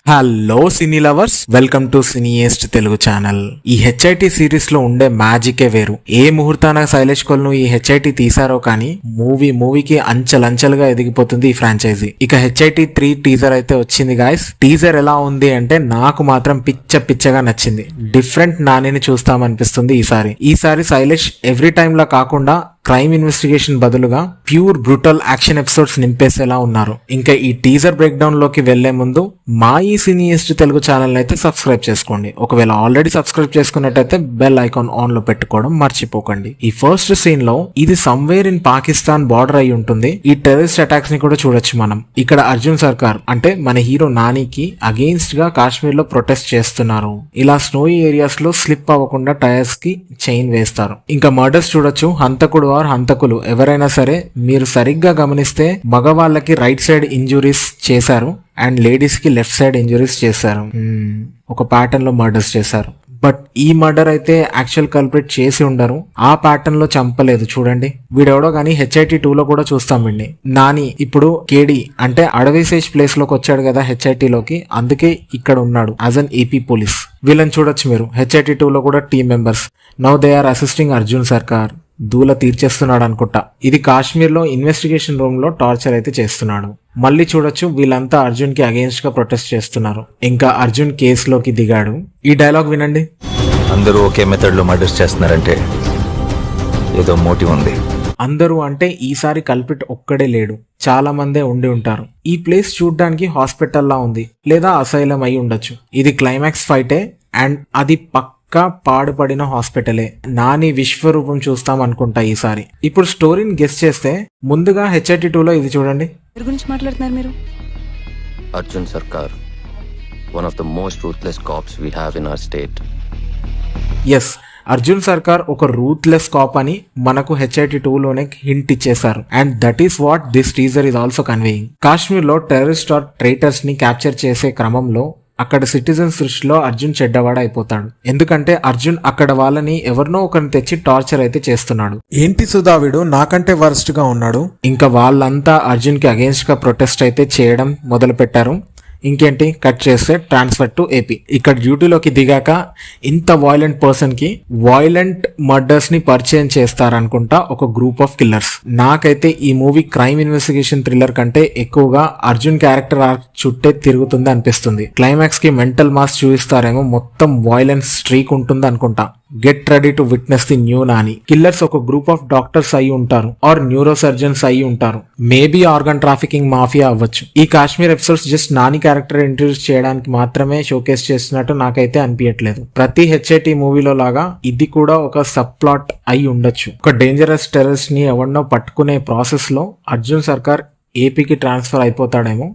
Hello cine lovers, welcome to సినీయెస్ట్ Telugu channel. ఈ HIT series లో ఉండే మ్యాజికే వేరు. ఏ ముహూర్తాన శైలేష్ కొల్ను ఈ హెచ్ఐటి తీసారో కానీ మూవీకి అంచెలంచెలుగా ఎదిగిపోతుంది ఈ ఫ్రాంచైజీ. ఇక హెచ్ఐటి 3 టీజర్ అయితే వచ్చింది గాయస్. టీజర్ ఎలా ఉంది అంటే నాకు మాత్రం పిచ్చగా నచ్చింది. డిఫరెంట్ నానిని చూస్తామనిపిస్తుంది ఈసారి శైలేష్ ఎవ్రీ టైమ్ లా కాకుండా క్రైమ్ ఇన్వెస్టిగేషన్ బదులుగా ప్యూర్ బ్రూటల్ యాక్షన్ ఎపిసోడ్స్ నింపేసేలా ఉన్నారు. ఇంకా ఈ టీజర్ బ్రేక్ డౌన్ లోకి వెళ్లే ముందు మా ఈ సినీయెస్ట్ తెలుగు ఛానల్ అయితే సబ్స్క్రైబ్ చేసుకోండి. ఒకవేళ ఆల్రెడీ సబ్స్క్రైబ్ చేసుకున్నట్టయితే బెల్ ఐకాన్ ఆన్ లో పెట్టుకోవడం మర్చిపోకండి. ఈ ఫస్ట్ సీన్ లో ఇది సమ్వేర్ ఇన్ పాకిస్తాన్ బార్డర్ అయి ఉంటుంది. ఈ టెర్రరిస్ట్ అటాక్స్ ని కూడా చూడొచ్చు మనం. ఇక్కడ అర్జున్ సర్కార్ అంటే మన హీరో నానికి అగెయిన్స్ట్ గా కాశ్మీర్ లో ప్రొటెస్ట్ చేస్తున్నారు. ఇలా స్నోయి ఏరియాస్ లో స్లిప్ అవ్వకుండా టైర్స్ కి చైన్ వేస్తారు. ఇంకా మర్డర్స్ చూడొచ్చు. హంతకులు ఎవరైనా సరే మీరు సరిగ్గా గమనిస్తే మగవాళ్ళకి రైట్ సైడ్ ఇంజురీస్ చేశారు అండ్ లేడీస్ కి లెఫ్ట్ సైడ్ ఇంజురీస్ చేశారు. ఒక ప్యాటర్న్ లో మర్డర్స్ చేశారు. బట్ ఈ మర్డర్ అయితే యాక్చువల్ కల్ప్రిట్ చేసి ఉండరు. ఆ ప్యాటర్న్ లో చంపలేదు. చూడండి, వీడెవడో గానీ HIT 2 లో కూడా చూస్తాం వీడిని. నాని ఇప్పుడు కేడి అంటే అడవిసేజ్ ప్లేస్ లోకి వచ్చాడు కదా HIT లోకి, అందుకే ఇక్కడ ఉన్నాడు యాజ్ అన్ AP పోలీస్. వీళ్ళని చూడొచ్చు మీరు. HIT 2 లో కూడా team members. Now they are assisting Arjun Sarkar. దూల తీర్చేస్తున్నాడు అనుకుంటా. ఇది కాశ్మీర్ లో ఇన్వెస్టిగేషన్ రూమ్ లో టార్చర్ అయితే చేస్తున్నాడు. మళ్ళీ చూడొచ్చు వీళ్ళంతా అర్జున్ కి అగేన్స్ట్ గా ప్రొటెస్ట్ చేస్తున్నారు. ఇంకా అర్జున్ కేసులోకి దిగాడు. ఈ డైలాగ్ వినండి. అందరూ ఒకే మెథడ్ లో మర్డర్స్ చేస్తున్నారంటే ఏదో మోటివ్ ఉంది. అందరూ అంటే ఈసారి కల్పిట్ ఒక్కడే లేడు, చాలా మందే ఉండి ఉంటారు. ఈ ప్లేస్ చూడ్డానికి హాస్పిటల్ లా ఉంది లేదా అసైలం అయి ఉండొచ్చు. ఇది క్లైమాక్స్ ఫైటే అండ్ అది పాడుపడిన హాస్పిటలే. నాని విశ్వరూపం చూస్తాం అనుకుంటా ఈసారి. ఇప్పుడు స్టోరీని గెస్ చేస్తే ముందుగా HIT 2 లో ఇది చూడండి. గురించి మాట్లాడుతున్నారు మీరు? అర్జున్ సర్కార్, one of the most ruthless cops we have in our state. Yes, Arjun Sarkar ఒక రూత్లెస్ కాప్ అని మనకు HIT 2 లోనే హింట్ ఇచ్చేశారు. And that is what this teaser is also conveying. Kashmir లో టెర్రరిస్ట్ ఆర్ ట్రైటర్స్ ని క్యాప్చర్ చేసే క్రమంలో అక్కడ సిటిజన్స్ దృష్టిలో అర్జున్ చెడ్డవాడ అయిపోతాడు. ఎందుకంటే అర్జున్ అక్కడ వాళ్ళని ఎవరినో ఒకరిని తెచ్చి టార్చర్ అయితే చేస్తున్నాడు. ఏంటి సుధావిడు నాకంటే వర్స్ట్ గా ఉన్నాడు. ఇంకా వాళ్ళంతా అర్జున్ కి అగేన్స్ట్ గా ప్రొటెస్ట్ అయితే చేయడం మొదలు పెట్టారు. ఇంకేంటి, కట్ చేస్తే ట్రాన్స్ఫర్ టు AP. ఇక్కడ డ్యూటీలోకి దిగాక ఇంత వాయిలెంట్ పర్సన్ కి వాయిలెంట్ మర్డర్స్ ని పరిచయం చేస్తారనుకుంటా ఒక గ్రూప్ ఆఫ్ కిల్లర్స్. నాకైతే ఈ మూవీ క్రైమ్ ఇన్వెస్టిగేషన్ థ్రిల్లర్ కంటే ఎక్కువగా అర్జున్ క్యారెక్టర్ ఆర్క్ చుట్టే తిరుగుతుంది అనిపిస్తుంది. క్లైమాక్స్ కి మెంటల్ మాస్ చూపిస్తారేమో, మొత్తం వాయిలెన్స్ స్ట్రీక్ ఉంటుంది అనుకుంటా. Get ready to witness the new Nani. Killers ఒక గ్రూప్ ఆఫ్ డాక్టర్స్ అయి ఉంటారు ఆర్ న్యూరో సర్జన్స్ అయి ఉంటారు. మేబీ ఆర్గన్ ట్రాఫికింగ్ మాఫియా అవ్వచ్చు. ఈ Kashmir episodes just Nani character introduce చేయడానికి మాత్రమే షోకేస్ చేస్తున్నట్టు నాకైతే అనిపించట్లేదు. ప్రతి HIT మూవీలో లాగా ఇది కూడా ఒక సబ్ ప్లాట్ అయి ఉండొచ్చు. ఒక డేంజరస్ టెర్రరిస్ట్ ని ఎవరినో పట్టుకునే ప్రాసెస్ లో అర్జున్ సర్కార్ APకి ట్రాన్స్ఫర్ అయిపోతాడేమో.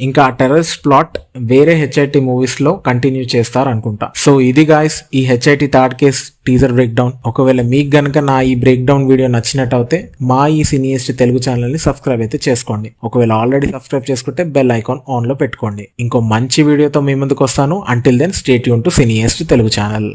ఇంకా ఆ టెర్రరిస్ట్ ప్లాట్ వేరే HIT మూవీస్ లో కంటిన్యూ చేస్తారు అనుకుంటా. సో ఇది గాయస్ ఈ HIT 3rd case teaser break down. ఒకవేళ మీకు గనక నా ఈ బ్రేక్ డౌన్ వీడియో నచ్చినట్టు అయితే మా ఈ సినీయెస్ట్ తెలుగు ఛానల్ ని సబ్స్క్రైబ్ అయితే చేసుకోండి. ఒకవేళ ఆల్రెడీ సబ్స్క్రైబ్ చేసుకుంటే బెల్ ఐకాన్ ఆన్ లో పెట్టుకోండి. ఇంకో మంచి వీడియోతో మీ ముందుకు వస్తాను. Until then stay tune to సినీయెస్ట్ తెలుగు ఛానల్.